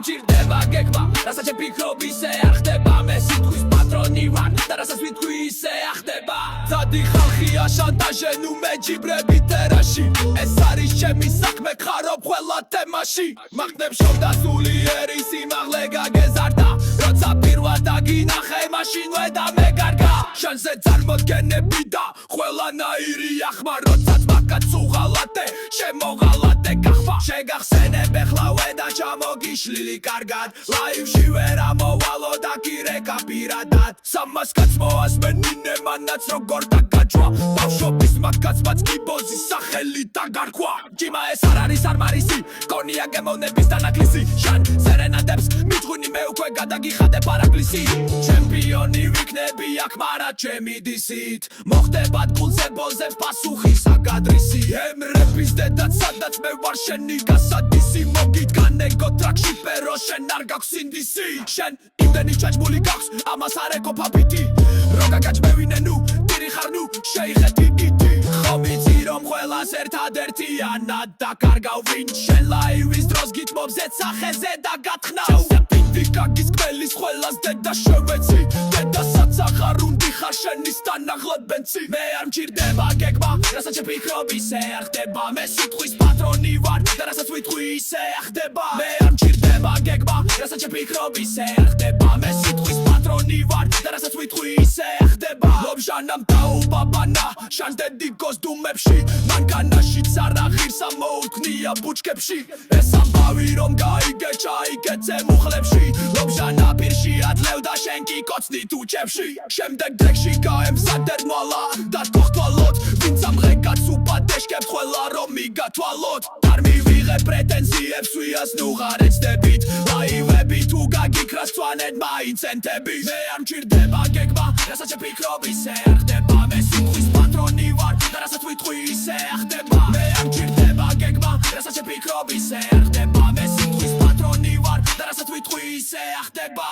მჭირდება გეგმა რასაც ვფიქრობ ისე არ ხდება მე სიტყვის პატრონი ვარ და რასაც ვიტყვი ისე ახდება ძადი ხალხია შანტაჟე ნუ მეჯიბრები თერაში ეს არის ჩემი საქმე ხარობ ყველა თემაში მაგდებ შობდა სულიერი სიმაღლე გაგეზარდა როცა პირველად დაგინახე მაშინვე და მეგარგა შენზე წარმოდგენები და ყველანაირი ახმა როდესაც მაგაც უღალატე შემოღალატე გახვა შეგახსენებ ეხლავე და ჩამოგიშლილი კარგად ლაივში ვერ ამოვალო და გირეკა პირადად სამასკაც მოასმენინე მანაც როგორ დაგაჯვა ბავშვობის მაგაცმაც კიბოზის სახელი დაგარქვა ჯიმა ეს არ არის არმარისი კონია გემოვნების დანაკლისი შან სერენადებს მიძღვნი მე უკვე გადაგიხადე პარაკლისი ჩემპიონი ვიქნები აქ მარა ჩემი დისით მოხდება გულზე ბოზებს პასუხი საგადრისი ემრების დედაც სადაც მე ვარ შენი გასადისი მოგიდგანეგო ტრაქში პერო შენ არ გაქვს ინდისი შენ იმდენი ჩაჭმული გაქვს ამას არ ეკოფა ბიტი რო გაგაჭმევინე ნუ ტირი ხარ ნუ შეიხეთი იტი ხომ იცი რომ ყველას ერთადერთიანად დაკარგავ ვინ შენ ლაივის დროს გიტმობ ზეცახეზე და გათხრნავს ვიკაგის კველის ყველას დედა შევეცი დედასაც აღარ უნდი ხარ შენის თანაღლებენცი მე არ მჭირდება გეგმა რასაც ვფიქრობ ისე არ ხდება მე სიტყვის პატრონი ვარ და რასაც ვიტყვი ისე ახდება მე არ მჭირდება გეგმა რასაც ვფიქრობ ისე არ ხდება მე სიტყვის პატრონი ვარ და რასაც ვიტყვი ისე ახდება ლობჟანამ დაუბაბანა შან დედი კოსტუმებში მანქანაშიც არა ღირსა მოუქმნია ბუჩქებში ეს ამბავი რომ გაიგე ჩაიგეცე მუხლებში ლობჟანა პირში ადლევდა შენ კი კოცნით უჩებში შემდეგ დრეკში გაემზადერ მვალა და თოხთვალოთ ვინც ამღეკაც უპადეშკებს ყველა რომ მიგათვალოთ არ მივიღე პრეტენზიებს ვიას ნუ ღარეცდებით ლაივები თუ გაგიქრას წვანეთ მაინც ენთები მე არ მჭირდება გეგმა რასაც ვფიქრობ ისე არ ხდება მე სიტყვის პატრონი ვარ და რასაც ვიტყვი ისე ახდება მე არ მჭირდება გეგმა რასაც ვფიქრობ ისე არ ხდება მე სიტყვის პატრონი ვარ და რასაც ვიტყვი ისე ახდება